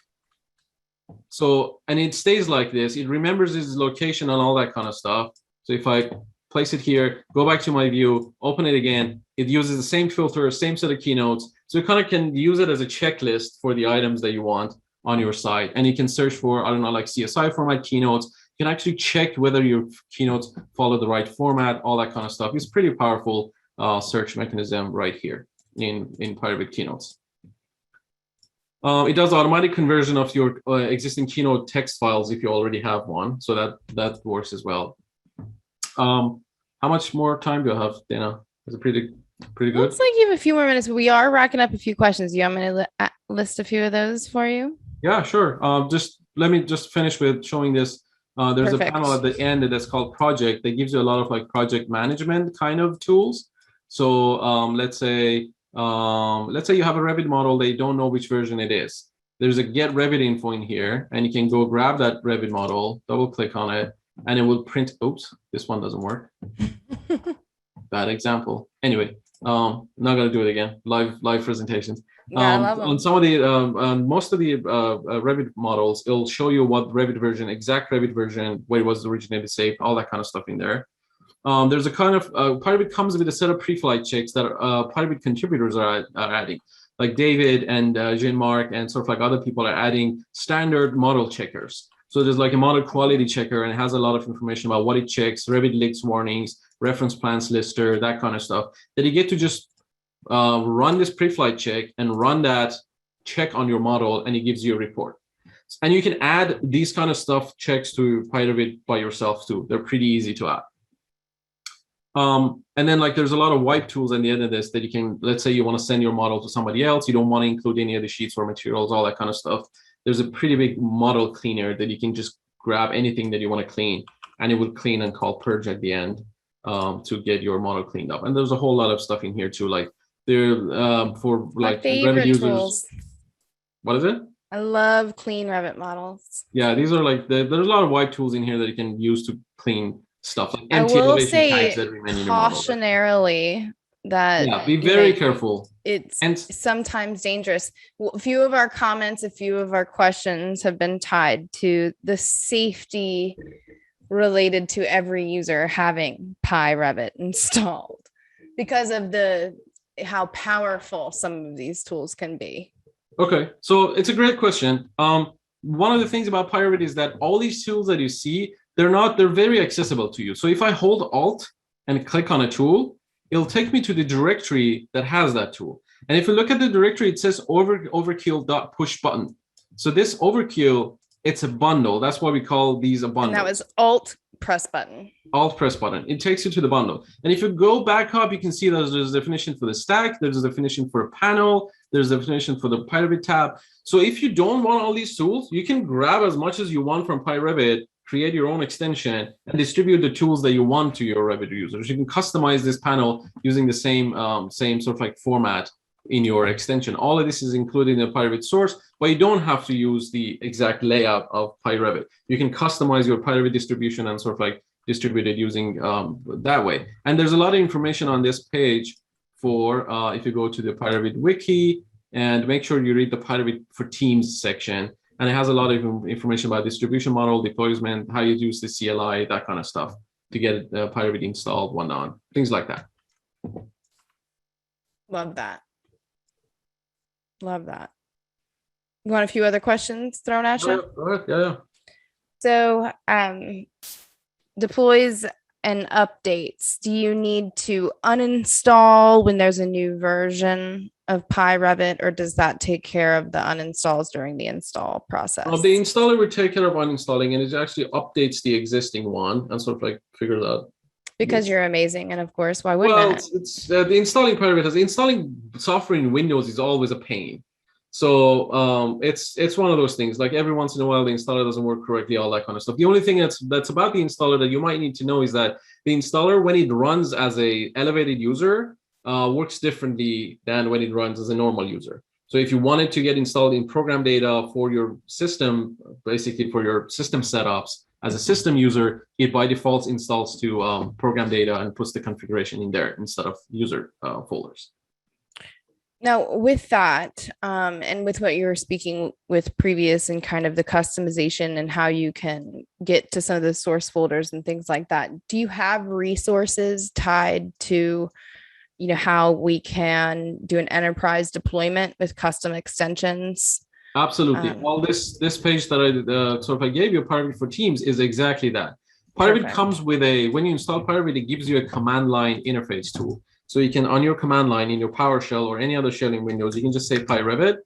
So, and it stays like this. It remembers its location and all that kind of stuff. So if I place it here, go back to my view, open it again, it uses the same filter, same set of keynotes. So you kind of can use it as a checklist for the items that you want on your site. And you can search for, I don't know, like CSI format keynotes. You can actually check whether your keynotes follow the right format, all that kind of stuff. It's pretty powerful search mechanism right here in PyRevit keynotes. It does automatic conversion of your existing keynote text files if you already have one. So that works as well. How much more time do I have, Dana? Is it pretty good? Looks like you have a few more minutes, but we are racking up a few questions. You want me to list a few of those for you? Yeah, sure. Just let me just finish with showing this. There's Perfect. a panel at the end that's called project that gives you a lot of like project management kind of tools. So let's say you have a Revit model, they don't know which version it is. There's a get Revit info in here, and you can go grab that Revit model, double click on it, and it will print. Oops, this one doesn't work. Bad example. Anyway, not gonna do it again. Live presentations. I love them. On some of the most of the Revit models, it'll show you what Revit version, exact Revit version, where it was originally saved, all that kind of stuff in there. There's a kind of PyRevit comes with a set of pre-flight checks that PyRevit contributors are adding, like David and Jean-Marc and sort of like other people are adding standard model checkers. So there's like a model quality checker, and it has a lot of information about what it checks, Revit leaks warnings, reference plans lister, that kind of stuff, that you get to just run this pre-flight check and run that check on your model, and it gives you a report. And you can add these kind of stuff checks to PyRevit by yourself too. They're pretty easy to add. And then like there's a lot of wipe tools at the end of this that you can, let's say you want to send your model to somebody else, you don't want to include any of the sheets or materials, all that kind of stuff. There's a pretty big model cleaner that you can just grab anything that you want to clean, and it will clean and call purge at the end to get your model cleaned up. And there's a whole lot of stuff in here too, like there for like Revit users. Tools. What is it? I love clean Revit models. Yeah, these are like there's a lot of wipe tools in here that you can use to clean stuff. Like empty elevation tags that remain in your model. Cautionarily, that be very careful. It's sometimes dangerous. A few of our comments, a few of our questions have been tied to the safety related to every user having PyRevit installed because of how powerful some of these tools can be. Okay, so it's a great question. One of the things about PyRevit is that all these tools that you see, they're very accessible to you. So if I hold Alt and click on a tool, it'll take me to the directory that has that tool. And if you look at the directory, it says overkill.push button. So this overkill, it's a bundle. That's why we call these a bundle. And that was Alt press button. Alt press button. It takes you to the bundle. And if you go back up, you can see that there's a definition for the stack. There's a definition for a panel. There's a definition for the PyRevit tab. So if you don't want all these tools, you can grab as much as you want from PyRevit, create your own extension, and distribute the tools that you want to your Revit users. You can customize this panel using the same sort of like format in your extension. All of this is included in the PyRevit source, but you don't have to use the exact layout of PyRevit. You can customize your PyRevit distribution and sort of like distribute it using that way. And there's a lot of information on this page for if you go to the PyRevit wiki and make sure you read the PyRevit for Teams section. And it has a lot of information about distribution model, deployment, how you use the CLI, that kind of stuff to get PyRevit installed, whatnot, things like that. Love that. Love that. You want a few other questions thrown at you? All right. Yeah. So deploys and updates. Do you need to uninstall when there's a new version of PyRevit, or does that take care of the uninstalls during the install process? The installer will take care of uninstalling, and it actually updates the existing one and sort of like figure it out. Because you're amazing, and of course, why wouldn't it? It's the installing PyRevit. Installing software in Windows is always a pain. So it's one of those things. Like every once in a while, the installer doesn't work correctly, all that kind of stuff. The only thing that's about the installer that you might need to know is that the installer, when it runs as a elevated user, works differently than when it runs as a normal user. So if you wanted to get installed in program data for your system, basically for your system setups as a system user, it by default installs to program data and puts the configuration in there instead of user folders. Now, with that, and with what you were speaking with previous and kind of the customization and how you can get to some of the source folders and things like that, do you have resources tied to, how we can do an enterprise deployment with custom extensions? Absolutely. All this page that I gave you, Pirate for Teams, is exactly that. Pirate comes with when you install Pirate, it gives you a command line interface tool. So you can, on your command line in your PowerShell or any other shell in Windows, you can just say Revit,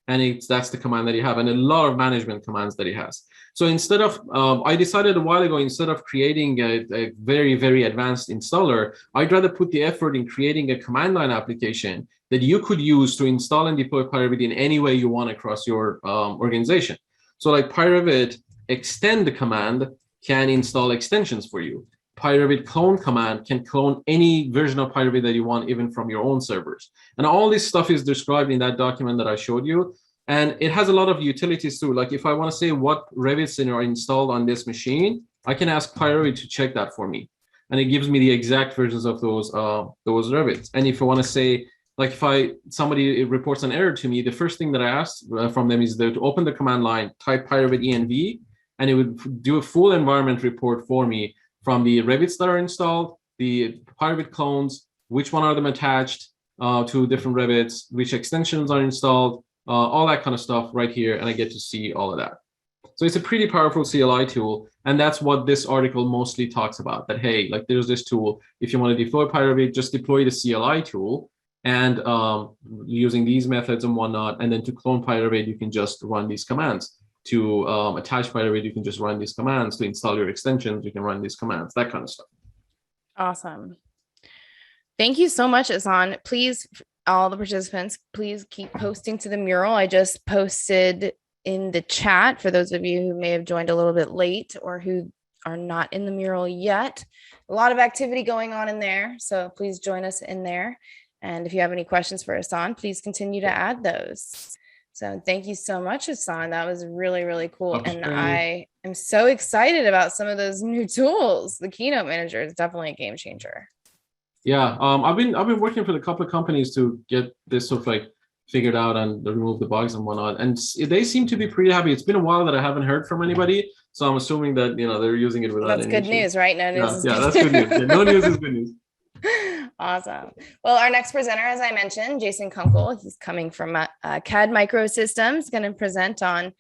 and that's the command that you have, and a lot of management commands that it has. So instead of, I decided a while ago, instead of creating a very, very advanced installer, I'd rather put the effort in creating a command line application that you could use to install and deploy Revit in any way you want across your organization. So like Revit extend the command can install extensions for you. Revit clone command can clone any version of Revit that you want, even from your own servers. And all this stuff is described in that document that I showed you. And it has a lot of utilities too. Like if I want to say what Revits are installed on this machine, I can ask Revit to check that for me. And it gives me the exact versions of those Revits. And if I want to say, like if somebody reports an error to me, the first thing that I ask from them is to open the command line, type Revit env, and it would do a full environment report for me from the Revits that are installed, the Revit clones, which one are them attached to different Revits, which extensions are installed, all that kind of stuff right here, and I get to see all of that. So it's a pretty powerful CLI tool, and that's what this article mostly talks about, that, hey, like there's this tool, if you want to deploy Revit, just deploy the CLI tool, and using these methods and whatnot, and then to clone Revit, you can just run these commands. To attach Revit, you can just run these commands. To install your extensions, you can run these commands, that kind of stuff. Awesome. Thank you so much, Asan. Please, all the participants, please keep posting to the mural. I just posted in the chat for those of you who may have joined a little bit late or who are not in the mural yet. A lot of activity going on in there, so please join us in there. And if you have any questions for Asan, please continue to add those. So thank you so much, Asan. That was really, really cool. And I am so excited about some of those new tools. The Keynote Manager is definitely a game changer. Yeah, I've been working for a couple of companies to get this sort of like figured out and remove the bugs and whatnot. And they seem to be pretty happy. It's been a while that I haven't heard from anybody. So I'm assuming that, they're using it without any issues. That's good news, right? No news is good. That's good news. Yeah, no news is good news. Awesome. Well, our next presenter, as I mentioned, Jason Kunkel, he's coming from CAD Microsystems, going to present on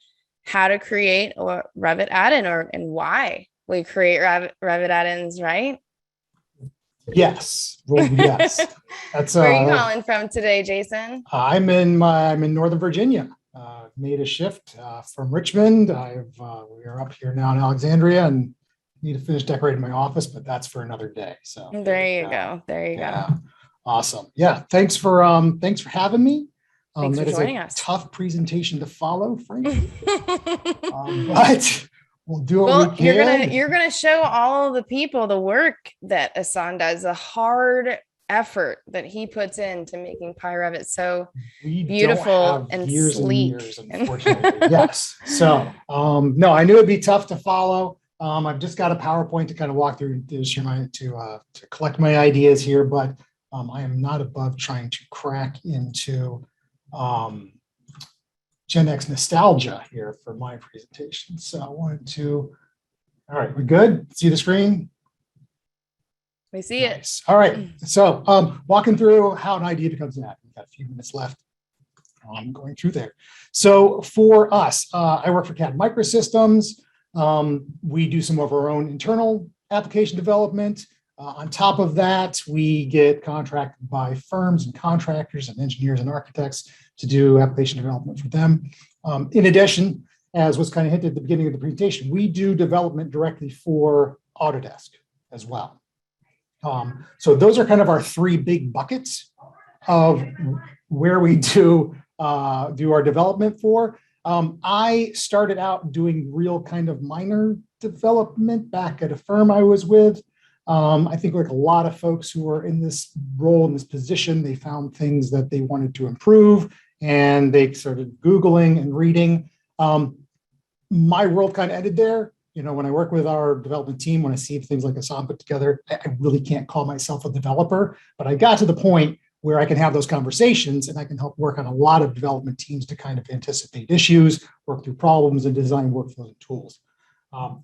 how to create a Revit add-in and why we create Revit add-ins, right? Yes. Well, yes. That's where are you calling from today, Jason? I'm in Northern Virginia. Made a shift from Richmond. We are up here now in Alexandria and need to finish decorating my office, but that's for another day. So there you go. There you go. Awesome. Yeah. Thanks for having me. Thanks for joining us. Tough presentation to follow, frankly. But we'll do what we can. You're gonna show all the people the work that Asan does, the hard effort that he puts into making Revit so beautiful and sleek. Unfortunately. Yes. So no, I knew it'd be tough to follow. I've just got a PowerPoint to kind of walk through to collect my ideas here, but I am not above trying to crack into Gen X nostalgia here for my presentation. So I wanted to, all right, we're good? See the screen? We see it. All right, so walking through how an idea becomes an app. We've got a few minutes left. I'm going through there. So for us, I work for CAD Microsystems. We do some of our own internal application development. On top of that, we get contracted by firms and contractors and engineers and architects to do application development for them. In addition, as was kind of hinted at the beginning of the presentation, we do development directly for Autodesk as well. So those are kind of our three big buckets of where we do our development for. I started out doing real kind of minor development back at a firm I was with. I think like a lot of folks who are in this role, in this position, they found things that they wanted to improve and they started Googling and reading. My world kind of ended there. When I work with our development team, when I see things like Asan put together, I really can't call myself a developer, but I got to the point where I can have those conversations and I can help work on a lot of development teams to kind of anticipate issues, work through problems, and design workflows and tools.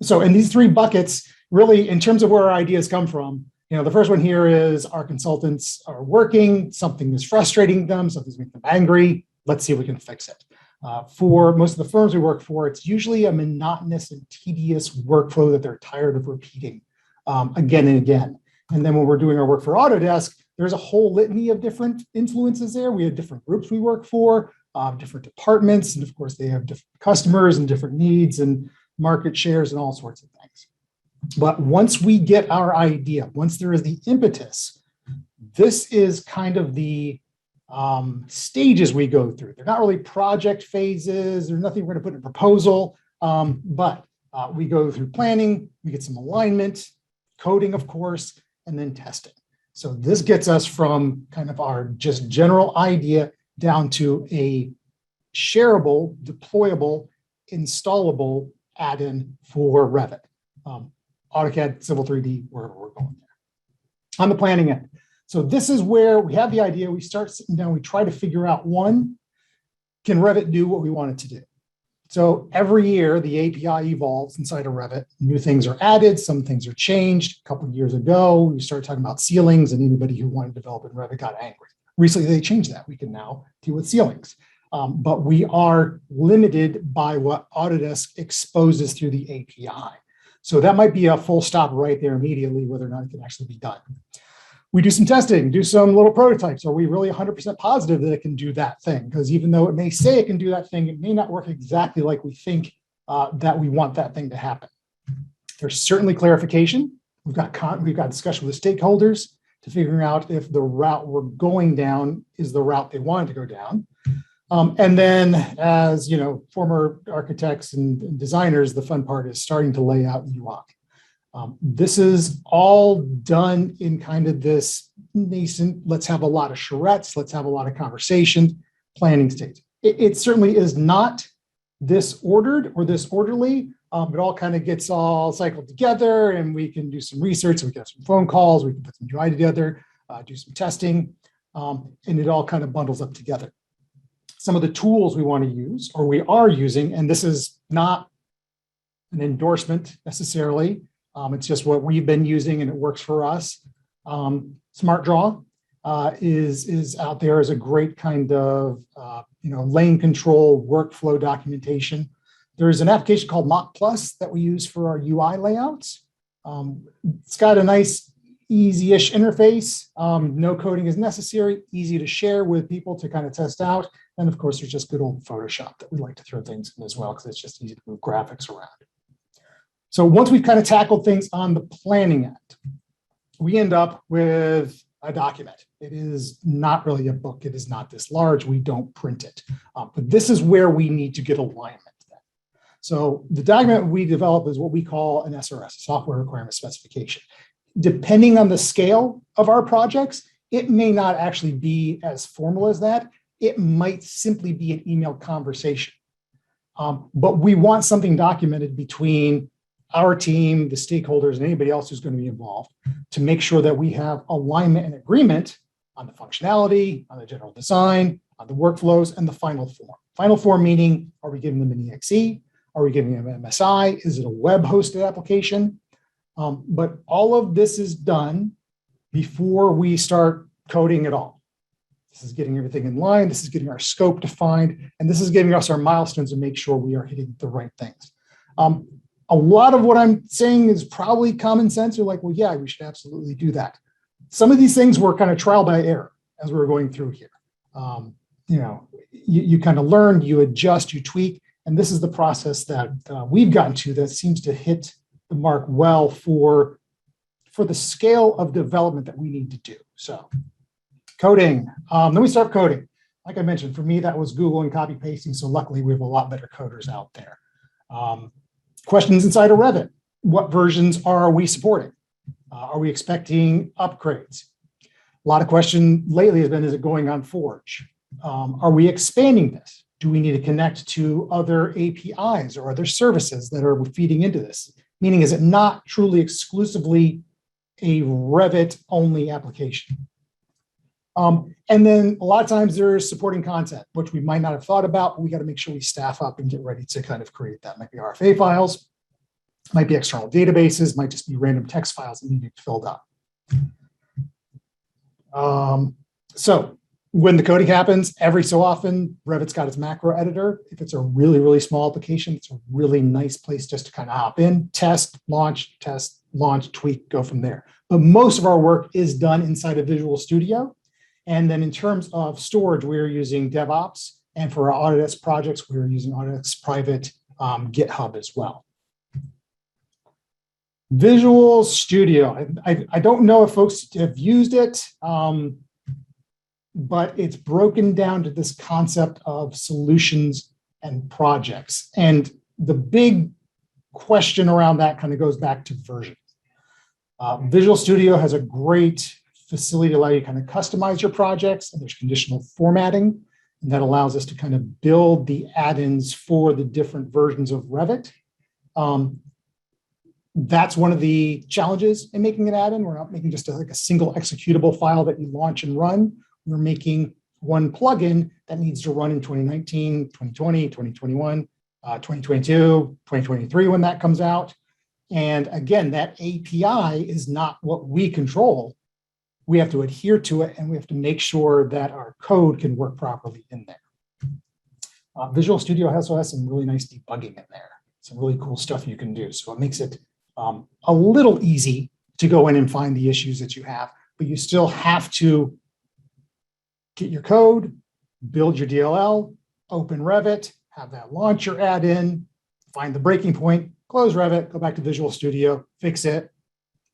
So in these three buckets, really, in terms of where our ideas come from, the first one here is our consultants are working, something is frustrating them, something's making them angry. Let's see if we can fix it. For most of the firms we work for, it's usually a monotonous and tedious workflow that they're tired of repeating again and again. And then when we're doing our work for Autodesk, there's a whole litany of different influences there. We have different groups we work for, different departments, and of course they have different customers and different needs and market shares and all sorts of things. But once we get our idea, once there is the impetus, this is kind of the stages we go through. They're not really project phases. There's nothing we're going to put in a proposal, but we go through planning, we get some alignment, coding, of course, and then testing. So this gets us from kind of our just general idea down to a shareable, deployable, installable add-in for Revit. AutoCAD, Civil 3D, wherever we're going there. On the planning end. So this is where we have the idea, we start sitting down, we try to figure out, one, can Revit do what we want it to do? So every year, the API evolves inside of Revit. New things are added, some things are changed. A couple of years ago, we started talking about ceilings, and anybody who wanted to develop in Revit got angry. Recently, they changed that. We can now deal with ceilings. But we are limited by what Autodesk exposes through the API. So that might be a full stop right there immediately, whether or not it can actually be done. We do some testing, do some little prototypes. Are we really 100% positive that it can do that thing? Because even though it may say it can do that thing, it may not work exactly like we think that we want that thing to happen. There's certainly clarification. We've got discussion with stakeholders to figuring out if the route we're going down is the route they wanted to go down. And then, as former architects and designers, the fun part is starting to lay out UI. This is all done in kind of this nascent, let's have a lot of charrettes, let's have a lot of conversation, planning stage. It certainly is not disordered or disorderly. It all kind of gets all cycled together, and we can do some research, we can have some phone calls, we can put some UI together, do some testing, and it all kind of bundles up together. Some of the tools we want to use, or we are using, and this is not an endorsement necessarily, it's just what we've been using and it works for us. SmartDraw is out there as a great kind of lane control workflow documentation. There's an application called Mock Plus that we use for our UI layouts. It's got a nice, easy-ish interface. No coding is necessary, easy to share with people to kind of test out. And of course, there's just good old Photoshop that we like to throw things in as well, because it's just easy to move graphics around. So once we've kind of tackled things on the planning end, we end up with a document. It is not really a book. It is not this large. We don't print it. But this is where we need to get alignment. So the document we develop is what we call an SRS, Software Requirement Specification. Depending on the scale of our projects, it may not actually be as formal as that. It might simply be an email conversation. But we want something documented between our team, the stakeholders, and anybody else who's going to be involved to make sure that we have alignment and agreement on the functionality, on the general design, on the workflows, and the final form. Final form meaning, are we giving them an EXE? Are we giving them MSI? Is it a web-hosted application? But all of this is done before we start coding at all. This is getting everything in line. This is getting our scope defined. And this is giving us our milestones to make sure we are hitting the right things. A lot of what I'm saying is probably common sense. You're like, well, yeah, we should absolutely do that. Some of these things were kind of trial by error as we were going through here. You kind of learn, you adjust, you tweak. And this is the process that we've gotten to that seems to hit the mark well for the scale of development that we need to do. So coding, then we start coding. Like I mentioned, for me, that was Google and copy pasting. So luckily we have a lot better coders out there. Questions inside of Revit. What versions are we supporting? Are we expecting upgrades? A lot of question lately has been, is it going on Forge? Are we expanding this? Do we need to connect to other APIs or other services that are feeding into this? Meaning, is it not truly exclusively a Revit-only application? And then a lot of times there's supporting content, which we might not have thought about, but we got to make sure we staff up and get ready to kind of create that. Might be RFA files, might be external databases, might just be random text files that need to be filled up. So when the coding happens, every so often, Revit's got its macro editor. If it's a really, really small application, it's a really nice place just to kind of hop in, test, launch, tweak, go from there. But most of our work is done inside of Visual Studio. And then in terms of storage, we're using DevOps. And for our Autodesk projects, we're using Autodesk private GitHub as well. Visual Studio. I don't know if folks have used it, but it's broken down to this concept of solutions and projects. And the big question around that kind of goes back to version. Visual Studio has a great facility to allow you to kind of customize your projects, and there's conditional formatting, and that allows us to kind of build the add-ins for the different versions of Revit. That's one of the challenges in making an add-in. We're not making just like a single executable file that you launch and run. We're making one plugin that needs to run in 2019, 2020, 2021, 2022, 2023 when that comes out. And again, that API is not what we control. We have to adhere to it, and we have to make sure that our code can work properly in there. Visual Studio also has some really nice debugging in there, some really cool stuff you can do. So it makes it a little easy to go in and find the issues that you have, but you still have to get your code, build your DLL, open Revit, have that launch your add-in, find the breaking point, close Revit, go back to Visual Studio, fix it,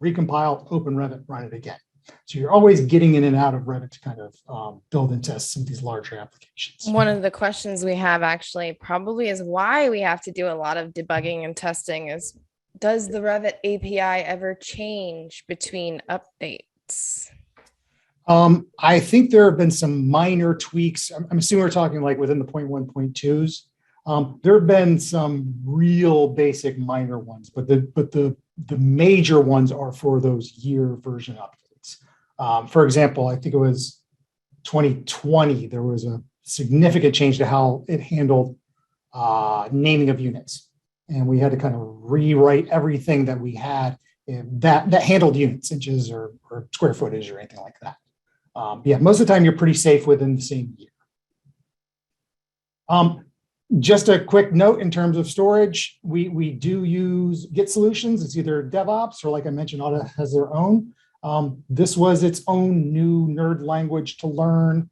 recompile, open Revit, run it again. So you're always getting in and out of Revit to kind of build and test some of these larger applications. One of the questions we have actually probably is why we have to do a lot of debugging and testing is, does the Revit API ever change between updates? I think there have been some minor tweaks. I'm assuming we're talking like within the 0.1, 0.2s. There have been some real basic minor ones, but the major ones are for those year version updates. For example, I think it was 2020, there was a significant change to how it handled naming of units. And we had to kind of rewrite everything that we had that handled units, inches or square footage or anything like that. Yeah, most of the time you're pretty safe within the same year. Just a quick note in terms of storage, we do use Git solutions. It's either DevOps or, like I mentioned, Autodesk has their own. This was its own new nerd language to learn,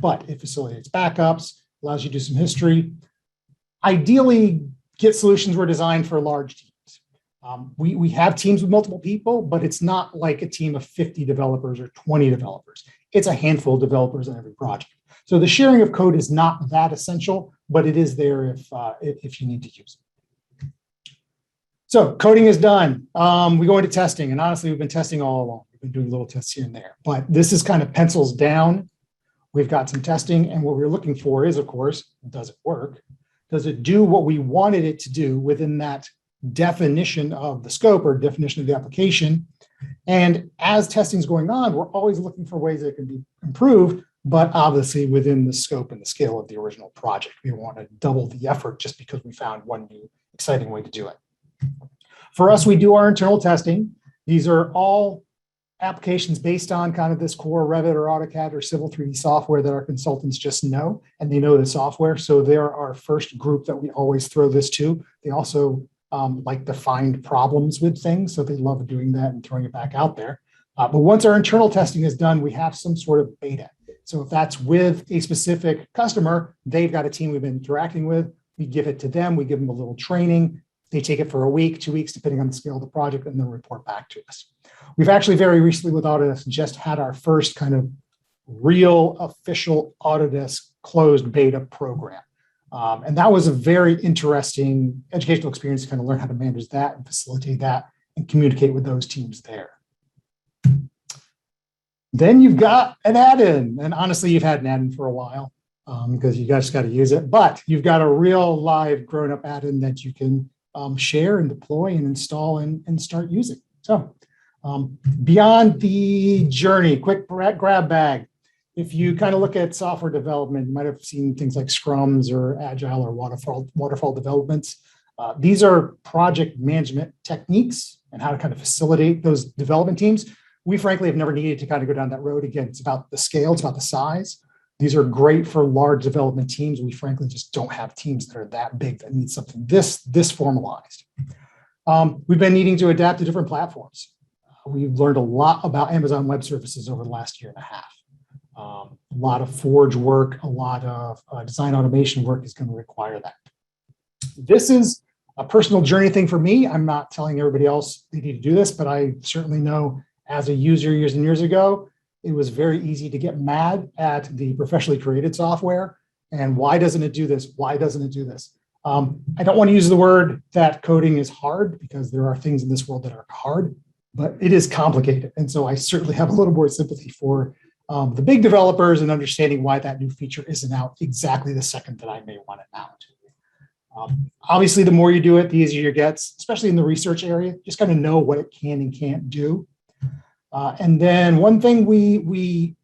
but it facilitates backups, allows you to do some history. Ideally, Git solutions were designed for large teams. We have teams with multiple people, but it's not like a team of 50 developers or 20 developers. It's a handful of developers on every project. So the sharing of code is not that essential, but it is there if you need to use it. So coding is done. We go into testing, and honestly, we've been testing all along. We've been doing little tests here and there, but this is kind of pencils down. We've got some testing, and what we're looking for is, of course, does it work? Does it do what we wanted it to do within that definition of the scope or definition of the application? And as testing is going on, we're always looking for ways that it can be improved, but obviously within the scope and the scale of the original project. We want to double the effort just because we found one new exciting way to do it. For us, we do our internal testing. These are all applications based on kind of this core Revit or AutoCAD or Civil 3D software that our consultants just know, and they know the software. So they're our first group that we always throw this to. They also like to find problems with things, so they love doing that and throwing it back out there. But once our internal testing is done, we have some sort of beta. So if that's with a specific customer, they've got a team we've been interacting with. We give it to them. We give them a little training. They take it for a week, 2 weeks, depending on the scale of the project, and then report back to us. We've actually very recently with Autodesk just had our first kind of real official Autodesk closed beta program. And that was a very interesting educational experience to kind of learn how to manage that and facilitate that and communicate with those teams there. Then you've got an add-in, and honestly, you've had an add-in for a while because you guys got to use it, but you've got a real live grown-up add-in that you can share and deploy and install and start using. So beyond the journey, quick grab bag. if you kind of look at software development, you might have seen things like scrums or agile or waterfall developments. These are project management techniques and how to kind of facilitate those development teams. We frankly have never needed to kind of go down that road. Again, it's about the scale, it's about the size. These are great for large development teams. We frankly just don't have teams that are that big that need something this formalized. We've been needing to adapt to different platforms. We've learned a lot about Amazon Web Services over the last year and a half. A lot of Forge work, a lot of design automation work is going to require that. This is a personal journey thing for me. I'm not telling everybody else they need to do this, but I certainly know as a user years and years ago, it was very easy to get mad at the professionally created software. And why doesn't it do this? Why doesn't it do this? I don't want to use the word that coding is hard, because there are things in this world that are hard, but it is complicated. And so I certainly have a little more sympathy for the big developers and understanding why that new feature isn't out exactly the second that I may want it out. Obviously, the more you do it, the easier it gets, especially in the research area. Just kind of know what it can and can't do. And then one thing we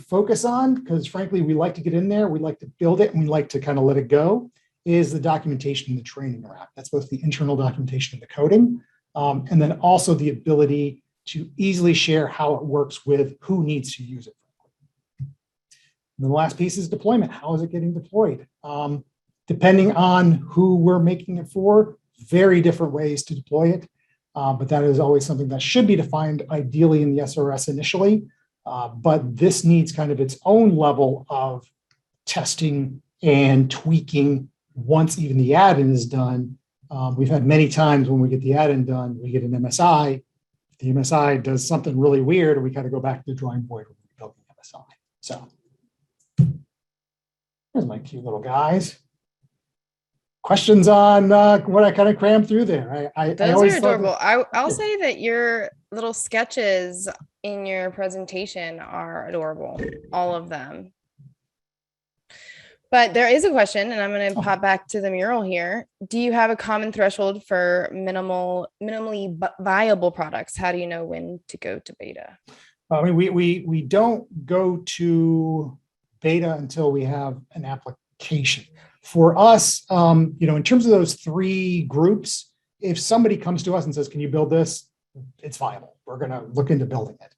focus on, because frankly, we like to get in there, we like to build it, and we like to kind of let it go, is the documentation and the training around. That's both the internal documentation and the coding, and then also the ability to easily share how it works with who needs to use it. And then the last piece is deployment. How is it getting deployed? Depending on who we're making it for, very different ways to deploy it. But that is always something that should be defined ideally in the SRS initially. But this needs kind of its own level of testing and tweaking once even the add-in is done. We've had many times when we get the add-in done, we get an MSI. If the MSI does something really weird, we got to go back to the drawing board when we build the MSI. So here's my cute little guys. Questions on what I kind of crammed through there? Those are adorable. I'll say that your little sketches in your presentation are adorable, all of them. But there is a question, and I'm going to pop back to the mural here. Do you have a common threshold for minimally viable products? How do you know when to go to beta? I mean, we don't go to beta until we have an application. For us, in terms of those three groups, if somebody comes to us and says, "Can you build this?" It's viable. We're going to look into building it.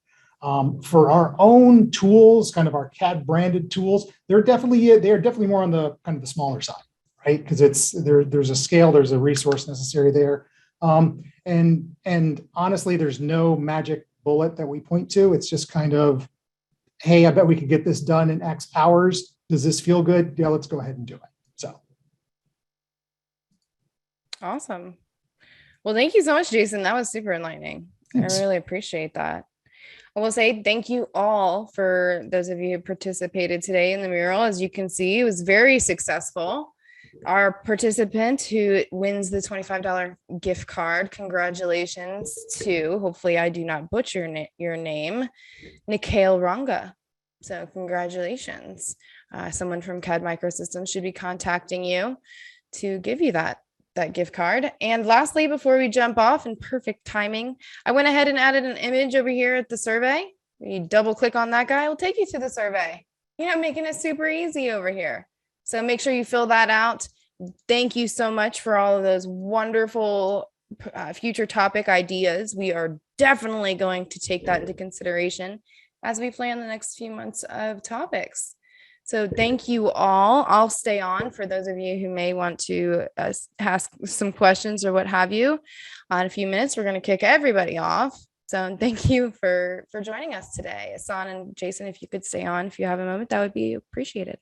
For our own tools, kind of our CAD branded tools, they are definitely more on the kind of the smaller side, right? Because there's a scale, there's a resource necessary there, and honestly, there's no magic bullet that we point to. It's just kind of, hey, I bet we could get this done in X hours. Does this feel good? Yeah, let's go ahead and do it. So. Awesome. Well, thank you so much, Jason. That was super enlightening. Thanks. I really appreciate that. I will say thank you all for those of you who participated today in the mural. As you can see, it was very successful. Our participant who wins the $25 gift card, congratulations to, hopefully I do not butcher your name, Nikhail Ranga. So congratulations. Someone from CAD Microsystems should be contacting you to give you that gift card. And lastly, before we jump off, in perfect timing, I went ahead and added an image over here at the survey. You double click on that guy, it'll take you to the survey. Making it super easy over here. So make sure you fill that out. Thank you so much for all of those wonderful future topic ideas. We are definitely going to take that into consideration as we plan the next few months of topics. So thank you all. I'll stay on for those of you who may want to ask some questions or what have you. In a few minutes, we're going to kick everybody off. So thank you for joining us today. Hassan and Jason, if you could stay on, if you have a moment, that would be appreciated.